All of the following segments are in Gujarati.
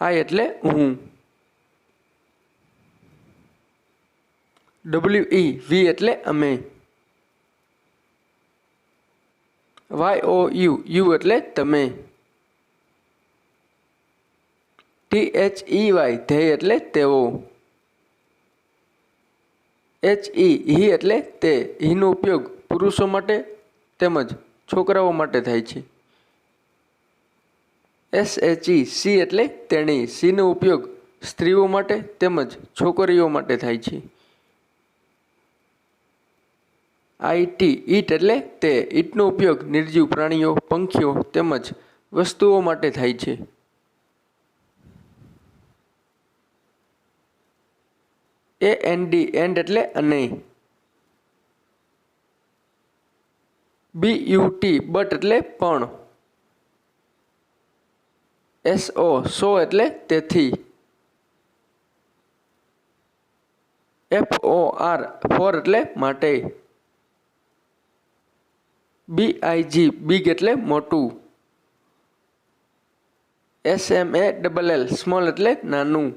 આઈ એટલે હું. WE વી એટલે અમે. YOU યુ એટલે તમે. THEY ધ્યેય એટલે તેઓ. HE હી એટલે તે. હીનો ઉપયોગ પુરુષો માટે તેમજ છોકરાઓ માટે થાય છે. SHE સી એટલે તેણી. સીનો ઉપયોગ સ્ત્રીઓ માટે તેમજ છોકરીઓ માટે થાય છે. IT ઈટ એટલે તે. ઈટનો ઉપયોગ નિર્જીવ પ્રાણીઓ, પંખીઓ તેમજ વસ્તુઓ માટે થાય છે. AND એન્ડ એટલે અને. BUT બટ એટલે પણ. SO સો એટલે તેથી. FOR ફોર એટલે માટે. BIG બિગ એટલે મોટું. SMALL સ્મોલ એટલે નાનું.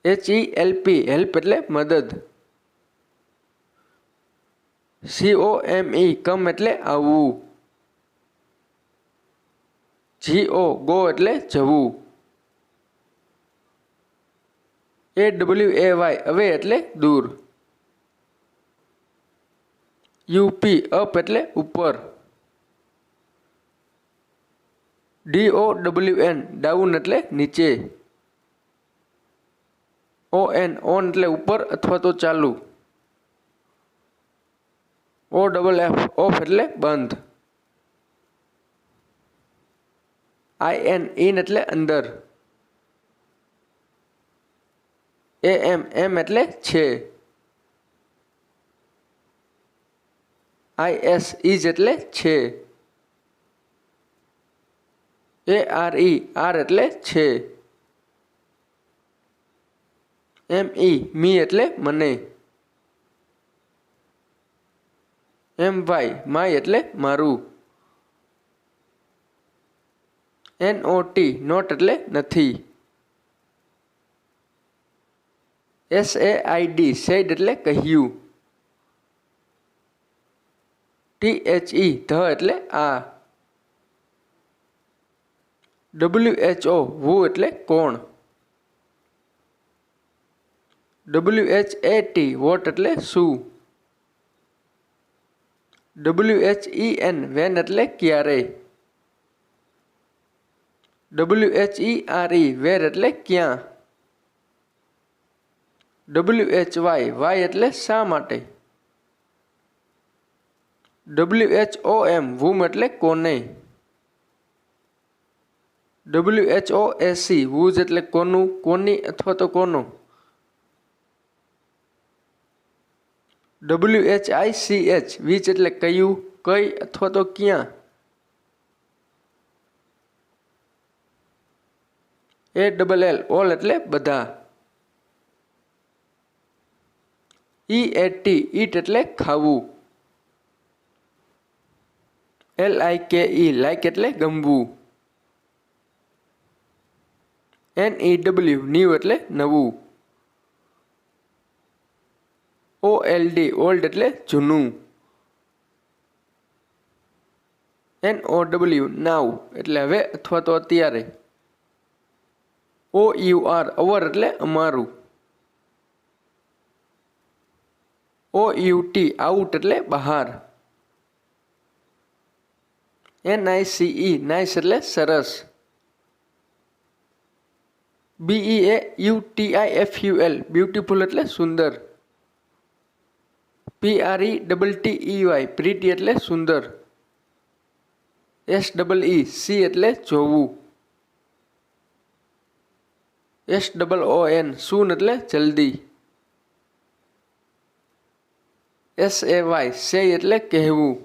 HELP હેલ્પ એટલે મદદ. COME કમ એટલે આવવું. GO ગો એટલે જવું. AWAY અવે એટલે દૂર. UP અપ એટલે ઉપર. DOWN ડાઉન એટલે નીચે. ON ઓન એટલે ઉપર અથવા તો ચાલુ. OFF ઓફ એટલે બંધ. IN ઇન એટલે અંદર. AM એમ એટલે છે. IS ઇજ એટલે છે. ARE આર એટલે છે. ME મી એટલે મને. MY માય એટલે મારું. NOT નોટ એટલે નથી. SAID સેડ એટલે કહ્યું. THE ધ એટલે આ. WHO વુ એટલે કોણ. WHAT વોટ એટલે શું. WHEN વેન એટલે ક્યારે. WHERE વેર એટલે ક્યાં. WHY એટલે શા માટે. WHOM whom એટલે કોને. WHOAC whose એટલે કોનું, કોની અથવા તો કોનો. WHICH which એટલે કયું, કઈ અથવા તો ક્યાં. ALL all એટલે બધા. EAT eat એટલે ખાવું. LIKE like એટલે ગમવું. NEW new એટલે નવું. OLD old એટલે જૂનું. NOW now એટલે હવે અથવા તો અત્યારે. OUR અવર એટલે અમારું. OUT આઉટ એટલે બહાર. NICE નાઇસ એટલે સરસ. BEAUTIFUL બ્યુટીફુલ એટલે સુંદર. PRETTEY પ્રીટી એટલે સુંદર. SEE એટલે જોવું. SOON સૂન એટલે જલ્દી. SAY say એટલે કહેવું.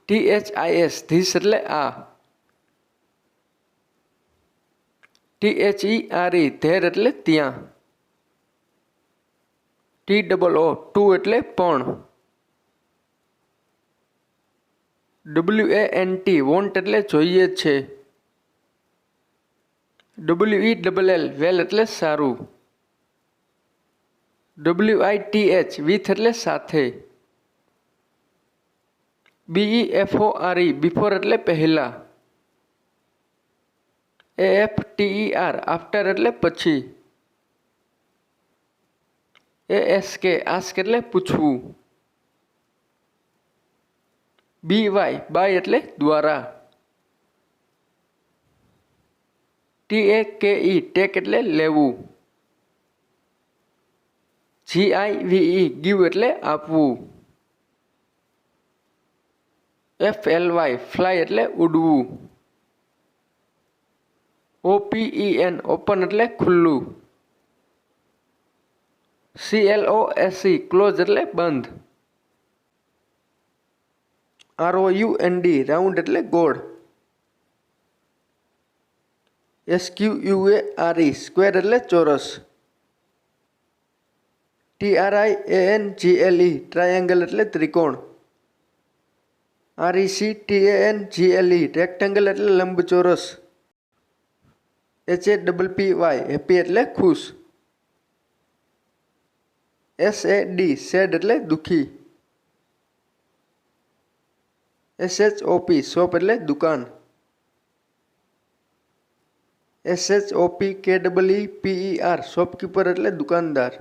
THIS ધીસ એટલે આ. THERE ધેર એટલે ત્યાં. TOO ટુ એટલે પણ. WANT વોન્ટ એટલે જોઈએ છે. WELL વેલ એટલે સારું. WITH વિથ એટલે સાથે. BEFORE બિફોર એટલે પહેલા. AFTER આફ્ટર એટલે પછી. ASK આસ્ક એટલે પૂછવું. BY બાય એટલે દ્વારા. TAKE ટેક એટલે લેવું. GIVE ગીવ એટલે આપવું. FLY ફ્લાય એટલે ઉડવું. OPEN ઓપન એટલે ખુલ્લું. CLOSE ક્લોઝ એટલે બંધ. ROUND રાઉન્ડ એટલે ગોળ. SQUARE સ્ક્વેર એટલે ચોરસ. TRIANGLE ટ્રાયેંગલ એટલે ત્રિકોણ. RECTANGLE રેક્ટેંગલ એટલે લંબચોરસ. HAPPY હેપી એટલે ખુશ. SAD સેડ એટલે દુઃખી. SHOP શોપ એટલે દુકાન. SHOPKEEPER શોપકીપર એટલે દુકાનદાર.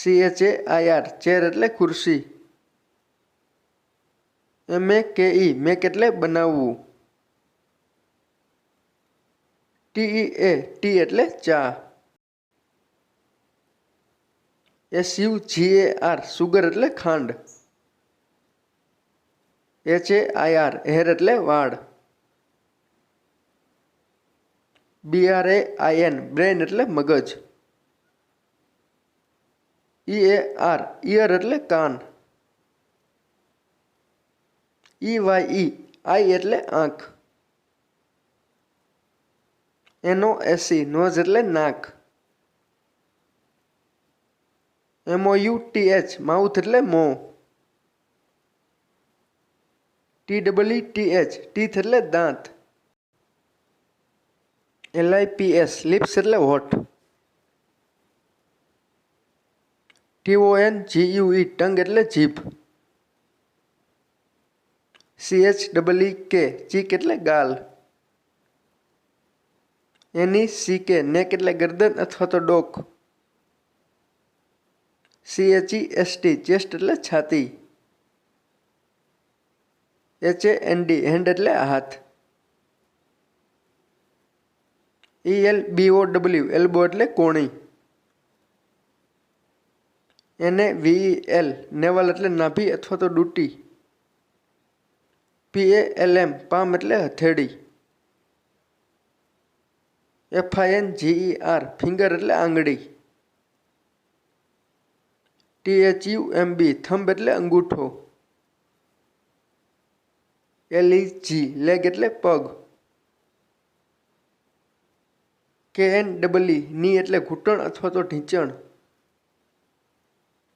CHAIR ચેર એટલે ખુરશી. MAKE મેક એટલે બનાવવું. TEA ટી એટલે ચા. SUGAR સુગર એટલે ખાંડ. HAIR હેર એટલે વાળ. BRAIN બ્રેન એટલે મગજ. EAR ઇયર એટલે કાન. EYE આઈ એટલે આંખ. NOSE નોઝ એટલે નાક. MOUTH માઉથ એટલે મોં. TEETH ટીથ એટલે દાંત. LIPS લિપ્સ એટલે હોઠ. TONGUE ટંગ એટલે જીભ. CHEEK ચીક એટલે ગાલ. NECK નેક એટલે ગરદન અથવા તો ડોક. CHEST ચેસ્ટ એટલે છાતી. HAND હેન્ડ એટલે હાથ. ELBOW એલ્બો એટલે કોણી. NAVEL નેવલ એટલે નાભી અથવા તો ડૂટી. PALM પામ એટલે હથેળી. FINGER ફિંગર એટલે આંગળી. THUMB થંબ એટલે અંગૂઠો. LEG લેગ એટલે પગ. KNEE ની એટલે ઘૂંટણ અથવા તો ઢીંચણ.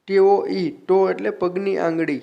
TOE ટો એટલે પગની આંગળી.